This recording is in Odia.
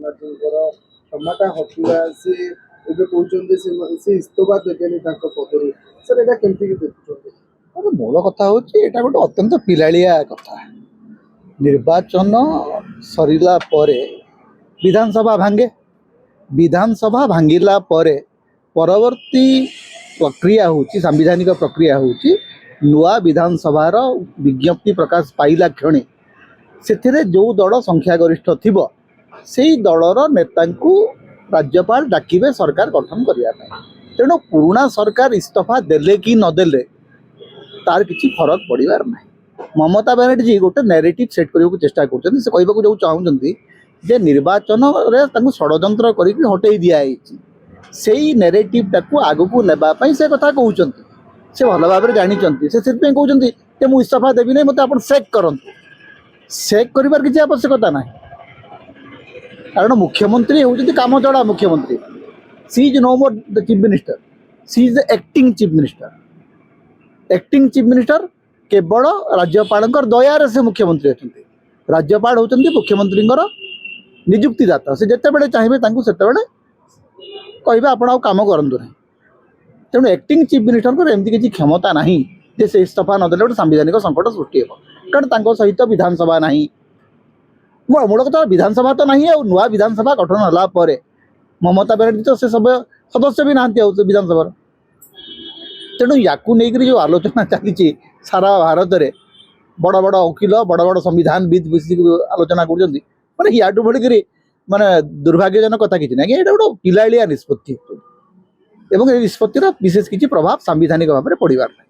ବାନାର୍ଜୀଙ୍କର କ୍ଷମାଟା ହଟିବା ସେ ଏବେ କହୁଛନ୍ତି ସେ ଇସ୍ତଫା ଦେବେନି ତାଙ୍କ ପଦରୁ ସାର୍ ଏଇଟା କେମିତି ଦେଖୁଛନ୍ତି? ମୂଳ କଥା ହଉଛି ଏଇଟା ଗୋଟେ ଅତ୍ୟନ୍ତ ପିଲାଳିଆ କଥା। ନିର୍ବାଚନ ସରିଲା ପରେ ବିଧାନସଭା ଭାଙ୍ଗେ, ବିଧାନସଭା ଭାଙ୍ଗିଲା ପରେ ପରବର୍ତ୍ତୀ ପ୍ରକ୍ରିୟା ହେଉଛି ସାମ୍ବିଧାନିକ ପ୍ରକ୍ରିୟା ହେଉଛି ନୂଆ ବିଧାନସଭାର ବିଜ୍ଞପ୍ତି ପ୍ରକାଶ ପାଇଲା କ୍ଷଣେ ସେଥିରେ ଯେଉଁ ଦଳ ସଂଖ୍ୟାଗରିଷ୍ଠ ଥିବ ସେଇ ଦଳର ନେତାଙ୍କୁ ରାଜ୍ୟପାଳ ଡାକିବେ ସରକାର ଗଠନ କରିବା ପାଇଁ। ତେଣୁ ପୁରୁଣା ସରକାର ଇସ୍ତଫା ଦେଲେ କି ନଦେଲେ ତାର କିଛି ଫରକ ପଡ଼ିବାର ନାହିଁ। ମମତା ବାନାର୍ଜୀ ଗୋଟେ ନ୍ୟାରେଟିଭ୍ ସେଟ୍ କରିବାକୁ ଚେଷ୍ଟା କରୁଛନ୍ତି। ସେ କହିବାକୁ ଯେଉଁ ଚାହୁଁଛନ୍ତି ଯେ ନିର୍ବାଚନରେ ତାଙ୍କୁ ଷଡ଼ଯନ୍ତ୍ର କରିକି ହଟେଇ ଦିଆଯାଇଛି, ସେଇ ନ୍ୟାରେଟିଭ୍ଟାକୁ ଆଗକୁ ନେବା ପାଇଁ ସେ କଥା କହୁଛନ୍ତି। ସେ ଭଲ ଭାବରେ ଜାଣିଛନ୍ତି, ସେ ସେଥିପାଇଁ କହୁଛନ୍ତି ଯେ ମୁଁ ଇସ୍ତଫା ଦେବି ନାହିଁ, ମୋତେ ଆପଣ ସେକ୍ କରନ୍ତୁ। ସେକ୍ କରିବାର କିଛି ଆବଶ୍ୟକତା ନାହିଁ, କାରଣ ମୁଖ୍ୟମନ୍ତ୍ରୀ ହେଉଛନ୍ତି କାମଚଳା ମୁଖ୍ୟମନ୍ତ୍ରୀ। She is no more the chief minister, she is the acting chief minister. Acting chief minister କେବଳ ରାଜ୍ୟପାଳଙ୍କର ଦୟାରେ ସେ ମୁଖ୍ୟମନ୍ତ୍ରୀ ଅଛନ୍ତି। ରାଜ୍ୟପାଳ ହେଉଛନ୍ତି ମୁଖ୍ୟମନ୍ତ୍ରୀଙ୍କର ନିଯୁକ୍ତିଦାତା। ସେ ଯେତେବେଳେ ଚାହିଁବେ ତାଙ୍କୁ ସେତେବେଳେ କହିବେ ଆପଣ ଆଉ କାମ କରନ୍ତୁ ନାହିଁ। ତେଣୁ ଆକ୍ଟିଂ ଚିଫ୍ ମିନିଷ୍ଟରଙ୍କର ଏମିତି କିଛି କ୍ଷମତା ନାହିଁ ଯେ ସେ ଇସ୍ତଫା ନଦେଲେ ଗୋଟେ ସାମ୍ବିଧାନିକ ସଙ୍କଟ ସୃଷ୍ଟି ହେବ, କାରଣ ତାଙ୍କ ସହିତ ବିଧାନସଭା ନାହିଁ। ମୂଳ କଥା ବିଧାନସଭା ତ ନାହିଁ, ଆଉ ନୂଆ ବିଧାନସଭା ଗଠନ ହେଲା ପରେ ମମତା ବାନାର୍ଜୀ ତ ସେ ସଦସ୍ୟ ବି ନାହାନ୍ତି ଆଉ ସେ ବିଧାନସଭାର। ତେଣୁ ୟାକୁ ନେଇକରି ଯେଉଁ ଆଲୋଚନା ଚାଲିଛି ସାରା ଭାରତରେ, ବଡ଼ ବଡ଼ ଓକିଲ ବଡ଼ ବଡ଼ ସମ୍ବିଧାନବିତ୍ ବସିକି ଆଲୋଚନା କରୁଛନ୍ତି, ମାନେ ୟାଠୁ ଭଳିକରି ମାନେ ଦୁର୍ଭାଗ୍ୟଜନକ କଥା କିଛି ନାହିଁ। ଏଇଟା ଗୋଟେ ପିଲାଳିଆ ନିଷ୍ପତ୍ତି ଏବଂ ଏ ନିଷ୍ପତ୍ତିର ବିଶେଷ କିଛି ପ୍ରଭାବ ସାମ୍ବିଧାନିକ ଭାବରେ ପଡ଼ିବାର ନାହିଁ।